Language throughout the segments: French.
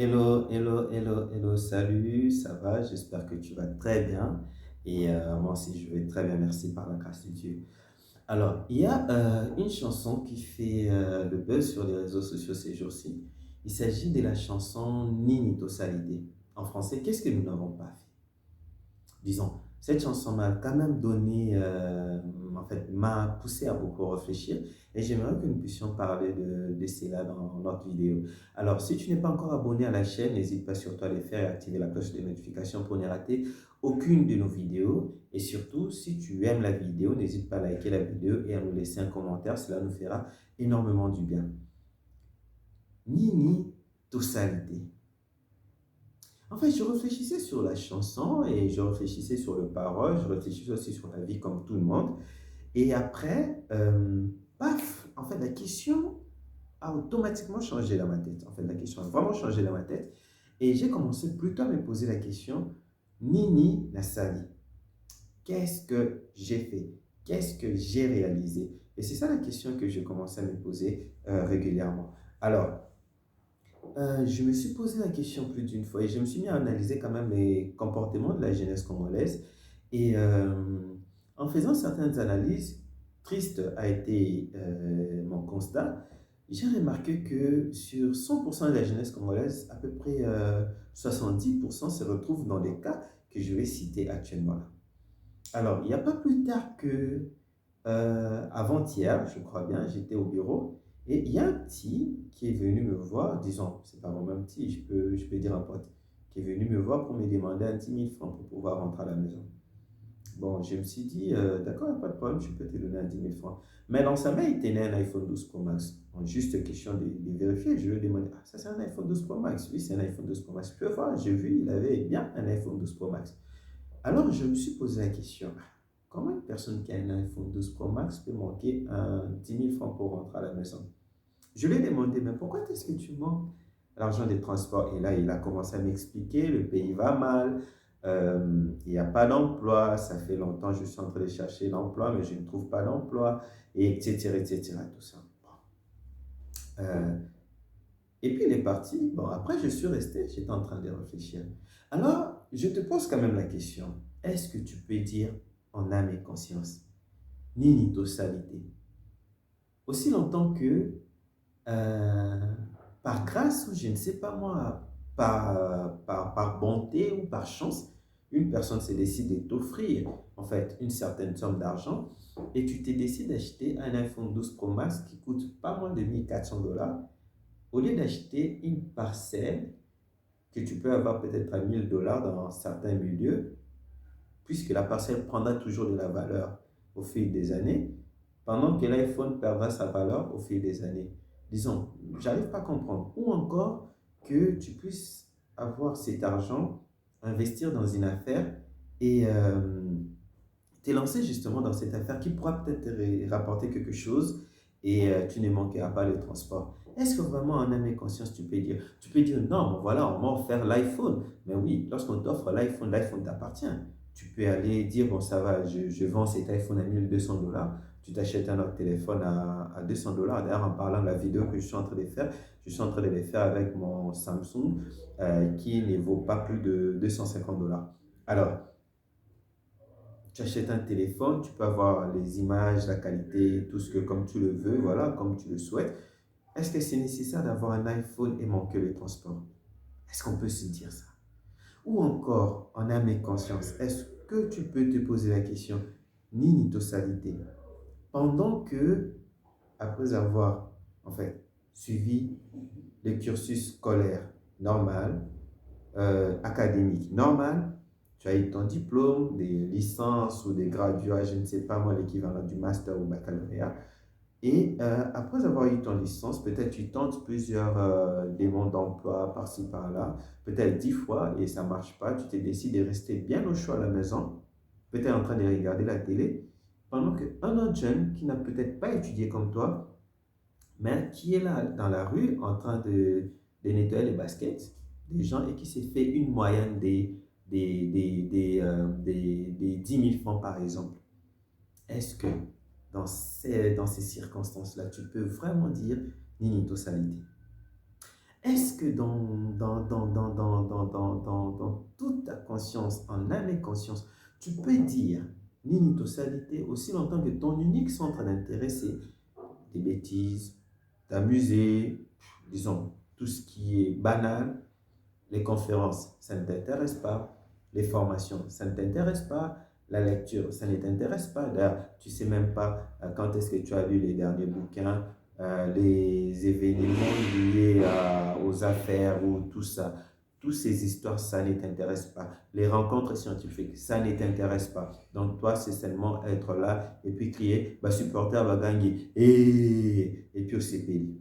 Hello, hello, hello, hello, salut, ça va? J'espère que tu vas très bien. Et moi aussi, je vais très bien, merci par la grâce de Dieu. Alors, il y a une chanson qui fait le buzz sur les réseaux sociaux ces jours-ci. Il s'agit de la chanson Ninito Salite. En français, qu'est-ce que nous n'avons pas fait? Disons, cette chanson m'a quand même donné, en fait, m'a poussé à beaucoup réfléchir et j'aimerais que nous puissions parler de cela dans notre vidéo. Alors, si tu n'es pas encore abonné à la chaîne, n'hésite pas surtout à le faire et activer la cloche de notification pour ne rater aucune de nos vidéos. Et surtout, si tu aimes la vidéo, n'hésite pas à liker la vidéo et à nous laisser un commentaire, cela nous fera énormément du bien. Nini Tosalite. En fait, je réfléchissais sur la chanson et je réfléchissais sur le parole, je réfléchissais aussi sur la vie comme tout le monde. Et après, paf, en fait, la question a automatiquement changé dans ma tête. En fait, la question a vraiment changé dans ma tête. Et j'ai commencé plutôt à me poser la question, Nini Nassali, qu'est-ce que j'ai fait? Qu'est-ce que j'ai réalisé? Et c'est ça la question que je commençais à me poser régulièrement. Alors, je me suis posé la question plus d'une fois et je me suis mis à analyser quand même les comportements de la jeunesse congolaise. Et en faisant certaines analyses, triste a été mon constat, j'ai remarqué que sur 100% de la jeunesse congolaise, à peu près 70% se retrouvent dans les cas que je vais citer actuellement là. Alors, il n'y a pas plus tard que avant-hier, je crois bien, j'étais au bureau et il y a un petit qui est venu me voir, disons, c'est pas vraiment un petit, je peux dire un pote, qui est venu me voir pour me demander un 10 000 francs pour pouvoir rentrer à la maison. Bon, je me suis dit, d'accord, il n'y a pas de problème, je peux te donner un 10 000 francs. Mais dans sa main, il tenait un iPhone 12 Pro Max. Bon, juste question de vérifier, je lui ai demandé, ah, ça c'est un iPhone 12 Pro Max? Oui, c'est un iPhone 12 Pro Max. Je peux voir, j'ai vu, il avait bien un iPhone 12 Pro Max. Alors, je me suis posé la question, comment une personne qui a un iPhone 12 Pro Max peut manquer un 10 000 francs pour rentrer à la maison? Je lui ai demandé, mais pourquoi est-ce que tu manques l'argent des transports? Et là, il a commencé à m'expliquer, le pays va mal, il n'y a pas d'emploi, ça fait longtemps que je suis en train de chercher l'emploi, mais je ne trouve pas d'emploi, et etc., etc., tout ça. Bon. Euh, et puis il est parti. Bon, après, je suis resté, j'étais en train de réfléchir. Alors, je te pose quand même la question, est-ce que tu peux dire en âme et conscience, Nini Tosalite, aussi longtemps que euh, par grâce ou je ne sais pas moi, par bonté ou par chance, une personne s'est décidé de t'offrir en fait une certaine somme d'argent et tu t'es décidé d'acheter un iPhone 12 Pro Max qui coûte pas moins de 1 400 $ au lieu d'acheter une parcelle que tu peux avoir peut-être à 1 000 $ dans certains milieux, puisque la parcelle prendra toujours de la valeur au fil des années, pendant que l'iPhone perdra sa valeur au fil des années. Disons, j'arrive pas à comprendre. Ou encore que tu puisses avoir cet argent, investir dans une affaire et te lancer justement dans cette affaire qui pourra peut-être te rapporter quelque chose et tu ne manqueras pas le transport. Est-ce que vraiment en âme et conscience tu peux dire non, bon, voilà, on m'a offert l'iPhone. Mais oui, lorsqu'on t'offre l'iPhone, l'iPhone t'appartient. Tu peux aller dire, bon, ça va, je vends cet iPhone à 1 200 $, tu t'achètes un autre téléphone à 200 $. D'ailleurs, en parlant de la vidéo que je suis en train de faire, je suis en train de le faire avec mon Samsung qui ne vaut pas plus de 250 $. Alors, tu achètes un téléphone, tu peux avoir les images, la qualité, tout ce que comme tu le veux, voilà, comme tu le souhaites. Est-ce que c'est nécessaire d'avoir un iPhone et manquer le transport? Est-ce qu'on peut se dire ça? Ou encore, en âme et conscience, est-ce que tu peux te poser la question, Nini Tosalite, pendant que, après avoir, en fait, suivi le cursus scolaire normal, académique normal, tu as eu ton diplôme, des licences ou des graduats, je ne sais pas moi, l'équivalent du master ou baccalauréat. Et après avoir eu ton licence, peut-être tu tentes plusieurs demandes d'emploi par-ci par-là, peut-être 10 fois et ça ne marche pas. Tu te décides de rester bien au chaud à la maison, peut-être en train de regarder la télé, pendant qu'un autre jeune qui n'a peut-être pas étudié comme toi, mais qui est là dans la rue en train de nettoyer les baskets des gens et qui s'est fait une moyenne des 10 000 francs par exemple. Est-ce que dans ces circonstances-là, tu peux vraiment dire Ninito Salite? Est-ce que dans toute ta conscience, en âme et conscience, tu peux dire l'initosalité aussi longtemps que ton unique centre d'intérêt, c'est des bêtises, t'amuser, disons, tout ce qui est banal, les conférences, ça ne t'intéresse pas. Les formations, ça ne t'intéresse pas. La lecture, ça ne t'intéresse pas. D'ailleurs, tu ne sais même pas quand est-ce que tu as lu les derniers bouquins, les événements liés aux affaires ou tout ça. Toutes ces histoires, ça ne t'intéresse pas. Les rencontres scientifiques, ça ne t'intéresse pas. Donc, toi, c'est seulement être là et puis crier, bah, supporter va gagner. Et puis au CPI.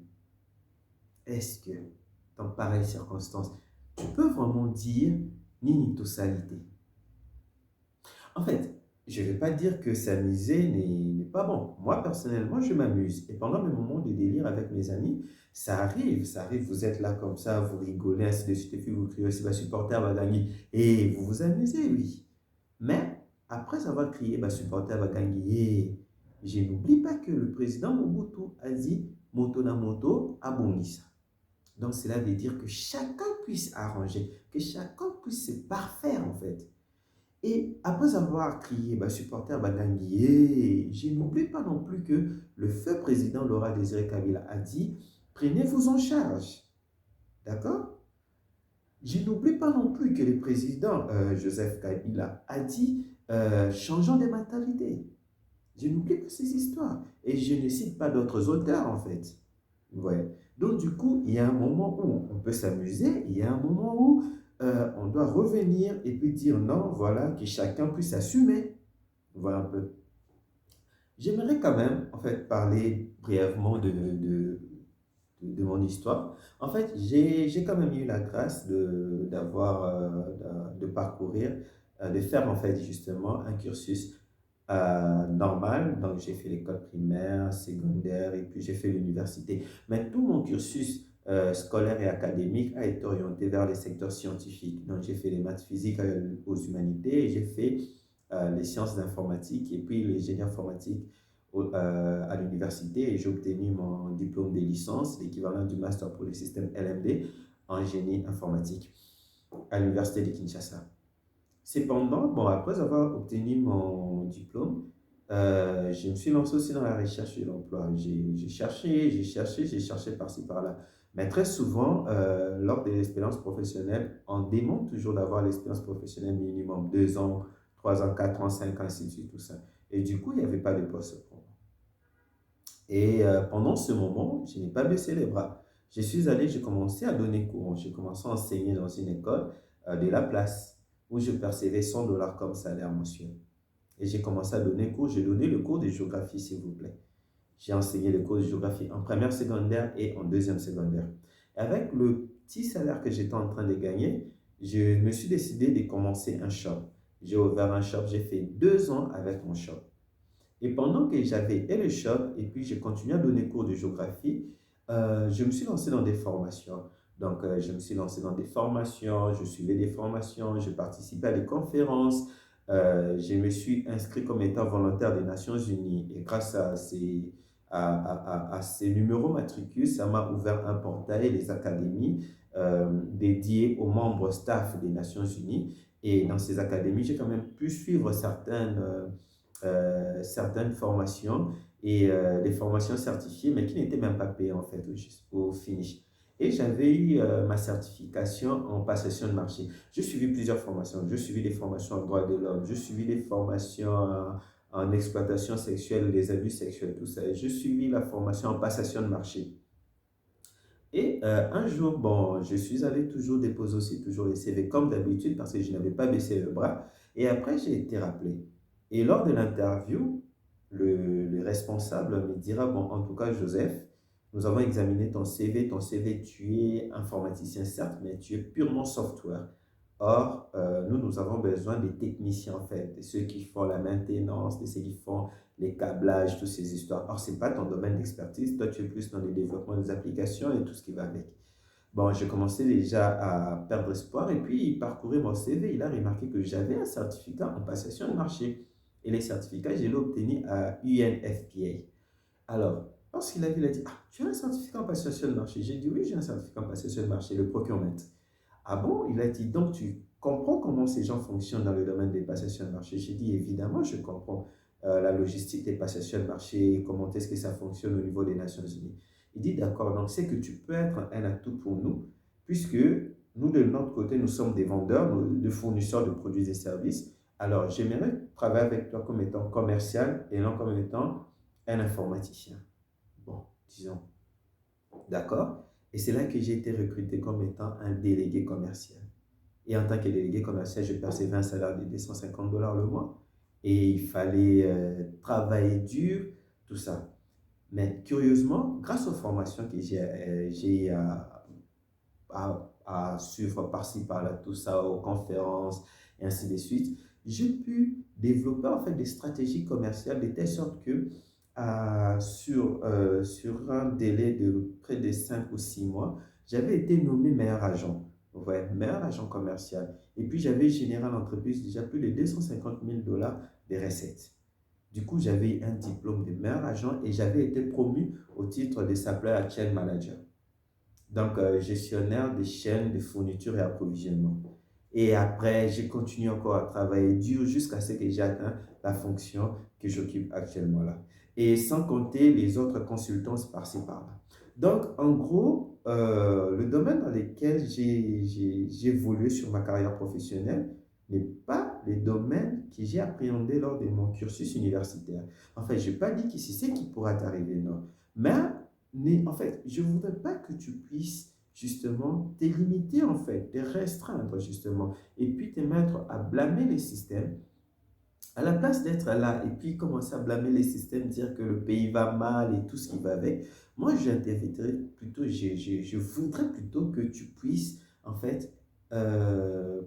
Est-ce que, dans pareille circonstance, tu peux vraiment dire ninitosalité? En fait, je ne vais pas dire que s'amuser n'est pas bon. Moi, personnellement, je m'amuse. Et pendant mes moments de délire avec mes amis, ça arrive, vous êtes là comme ça, vous rigolez, ainsi de suite, et puis vous criez aussi, bah, supporter va gagner. Et vous vous amusez, oui. Mais, après avoir crié, bah, supporter va gagner, je n'oublie pas que le président Mobutu a dit, moto na moto, abongisa. Donc, cela veut dire que chacun puisse arranger, que chacun puisse se parfaire en fait. Et après avoir crié bah, supporter Bagangui, je n'oublie pas non plus que le feu président Laurent Désiré Kabila a dit prenez-vous en charge. D'accord? Je n'oublie pas non plus que le président Joseph Kabila a dit changeons de mentalité. Je n'oublie pas ces histoires. Et je ne cite pas d'autres auteurs en fait. Ouais. Donc, du coup, il y a un moment où on peut s'amuser, il y a un moment où on doit revenir et puis dire non, voilà, que chacun puisse assumer. Voilà un peu. J'aimerais quand même, en fait, parler brièvement de mon histoire. En fait, j'ai quand même eu la grâce de parcourir, de faire, en fait, justement, un cursus normal. Donc, j'ai fait l'école primaire, secondaire et puis j'ai fait l'université. Mais tout mon cursus scolaire et académique a été orienté vers les secteurs scientifiques. Donc, j'ai fait les maths physiques aux humanités et j'ai fait les sciences d'informatique et puis les génie informatique à l'université et j'ai obtenu mon diplôme de licence, l'équivalent du master pour le système LMD en génie informatique à l'université de Kinshasa. Cependant, bon, après avoir obtenu mon diplôme, je me suis lancé aussi dans la recherche de l'emploi. J'ai cherché par-ci, par-là. Mais très souvent, lors des expériences professionnelles, on demande toujours d'avoir l'expérience professionnelle minimum 2 ans, 3 ans, 4 ans, 5 ans, ainsi de suite, tout ça. Et du coup, il n'y avait pas de poste pour moi. Et pendant ce moment, je n'ai pas baissé les bras. Je suis allé, j'ai commencé à donner cours. J'ai commencé à enseigner dans une école de la place où je percevais 100 dollars comme salaire mensuel. Et j'ai commencé à donner cours. J'ai donné le cours de géographie, s'il vous plaît. J'ai enseigné le cours de géographie en première secondaire et en deuxième secondaire. Et avec le petit salaire que j'étais en train de gagner, je me suis décidé de commencer un shop. J'ai ouvert un shop. J'ai fait 2 ans avec mon shop. Et pendant que j'avais et le shop, et puis j'ai continué à donner cours de géographie, je me suis lancé dans des formations. Donc, je me suis lancé dans des formations, je suivais des formations, je participais à des conférences, je me suis inscrit comme étant volontaire des Nations Unies. Et grâce à ces numéros matricules, ça m'a ouvert un portail, les académies dédiées aux membres staff des Nations Unies. Et dans ces académies, j'ai quand même pu suivre certaines formations et des formations certifiées, mais qui n'étaient même pas payées en fait au finish. Et j'avais eu ma certification en passation de marché. J'ai suivi plusieurs formations. J'ai suivi des formations en droit de l'homme. J'ai suivi des formations en exploitation sexuelle, des abus sexuels, tout ça. J'ai suivi la formation en passation de marché. Et un jour, bon, je suis allé toujours déposer aussi toujours les CV comme d'habitude parce que je n'avais pas baissé le bras. Et après, j'ai été rappelé. Et lors de l'interview, le responsable me dira, bon, en tout cas, Joseph, nous avons examiné ton CV. Ton CV, tu es informaticien, certes, mais tu es purement software. Or, nous avons besoin des techniciens, en fait, de ceux qui font la maintenance, de ceux qui font les câblages, toutes ces histoires. Or, ce n'est pas ton domaine d'expertise. Toi, tu es plus dans le développement des applications et tout ce qui va avec. Bon, j'ai commencé déjà à perdre espoir et puis il parcourait mon CV. Il a remarqué que j'avais un certificat en passation de marché. Et les certificats, je l'ai obtenu à UNFPA. Alors, Lorsqu'il a vu, il a dit, ah, tu as un certificat en passation de marché? J'ai dit, oui, j'ai un certificat en passation de marché, le procurement. Ah bon? Il a dit, donc tu comprends comment ces gens fonctionnent dans le domaine des passations de marché? J'ai dit, évidemment, je comprends la logistique des passations de marché, comment est-ce que ça fonctionne au niveau des Nations Unies. Il dit, d'accord, donc c'est que tu peux être un atout pour nous, puisque nous, de notre côté, nous sommes des vendeurs, des fournisseurs de produits et services. Alors, j'aimerais travailler avec toi comme étant commercial et non comme étant un informaticien. Bon, disons, d'accord? Et c'est là que j'ai été recruté comme étant un délégué commercial. Et en tant que délégué commercial, je percevais un salaire de 250 $ le mois. Et il fallait travailler dur, tout ça. Mais curieusement, grâce aux formations que j'ai à suivre par-ci, par-là, tout ça, aux conférences, et ainsi de suite, j'ai pu développer en fait des stratégies commerciales de telle sorte que sur un délai de près de 5 ou 6 mois, j'avais été nommé meilleur agent. Ouais, meilleur agent commercial. Et puis, j'avais généré à l'entreprise déjà plus de 250 000 $ de recettes. Du coup, j'avais un diplôme de meilleur agent et j'avais été promu au titre de Supplier Chain Manager. Donc, gestionnaire des chaînes de fourniture et approvisionnement. Et après, j'ai continué encore à travailler dur jusqu'à ce que j'ai atteint la fonction que j'occupe actuellement là. Et sans compter les autres consultances par-ci par-là. Donc, en gros, le domaine dans lequel j'ai évolué sur ma carrière professionnelle n'est pas le domaine que j'ai appréhendé lors de mon cursus universitaire. En fait, je n'ai pas dit que c'est ce qui pourra t'arriver, non. Mais en fait, je ne voudrais pas que tu puisses justement te limiter, en fait, te restreindre justement, et puis te mettre à blâmer les systèmes, à la place d'être là et puis commencer à blâmer les systèmes, dire que le pays va mal et tout ce qui va avec. Moi, j'interviendrais plutôt, je voudrais plutôt que tu puisses, en fait, euh,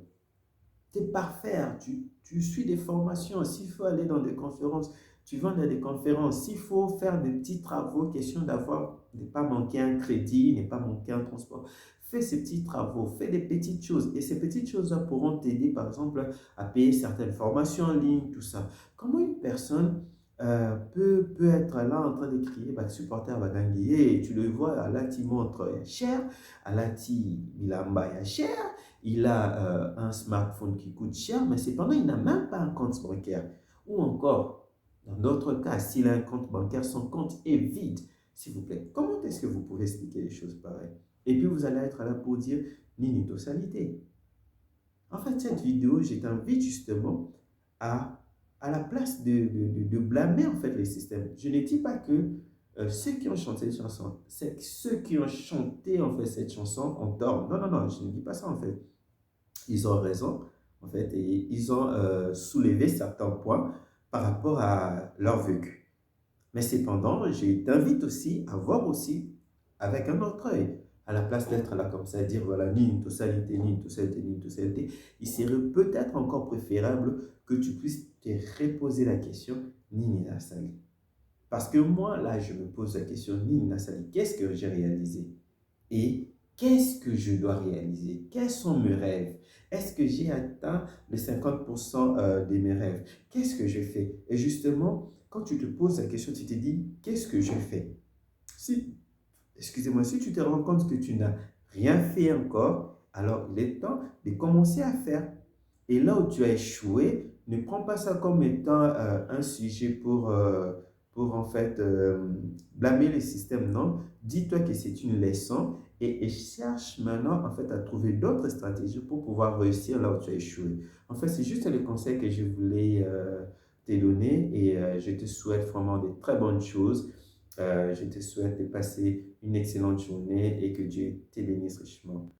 t'es parfaire, tu suis des formations, s'il faut aller dans des conférences, tu vas dans des conférences, s'il faut faire des petits travaux, question d'avoir, ne pas manquer un crédit, ne pas manquer un transport, fais ces petits travaux, fais des petites choses. Et ces petites choses-là pourront t'aider, par exemple, à payer certaines formations en ligne, tout ça. Comment une personne peut être là en train de crier, bah, supporter va gagner, et tu le vois, là, tu montres, il y a cher, là, il a cher, il a un smartphone qui coûte cher, mais cependant, il n'a même pas un compte bancaire. Ou encore, dans d'autres cas, s'il a un compte bancaire, son compte est vide. S'il vous plaît, comment est-ce que vous pouvez expliquer les choses pareilles? Et puis, vous allez être là pour dire Nini Tossalité. En fait, cette vidéo, je t'invite justement à, à la place de blâmer en fait les systèmes. Je ne dis pas que ceux qui ont chanté cette chanson, c'est que ceux qui ont chanté en fait cette chanson ont tort. Non, non, non, je ne dis pas ça en fait. Ils ont raison, en fait, et ils ont soulevé certains points par rapport à leur vécu. Mais cependant, je t'invite aussi à voir aussi avec un autre œil. À la place d'être là comme ça, dire voilà, ni une totalité, ni une totalité, ni une totalité, il serait peut-être encore préférable que tu puisses te reposer la question, Nini Nassali. Parce que moi, là, je me pose la question, Nini Nassali, qu'est-ce que j'ai réalisé? Et qu'est-ce que je dois réaliser? Quels sont mes rêves? Est-ce que j'ai atteint les 50% de mes rêves? Qu'est-ce que je fais? Et justement, quand tu te poses la question, tu te dis, qu'est-ce que je fais? Si, excusez-moi, si tu te rends compte que tu n'as rien fait encore, alors il est temps de commencer à faire. Et là où tu as échoué, ne prends pas ça comme étant un sujet pour en fait blâmer le système, non. Dis-toi que c'est une leçon et cherche maintenant en fait à trouver d'autres stratégies pour pouvoir réussir là où tu as échoué. En fait, c'est juste le conseil que je voulais te donner et je te souhaite vraiment de très bonnes choses. Je te souhaite de passer une excellente journée et que Dieu te bénisse richement.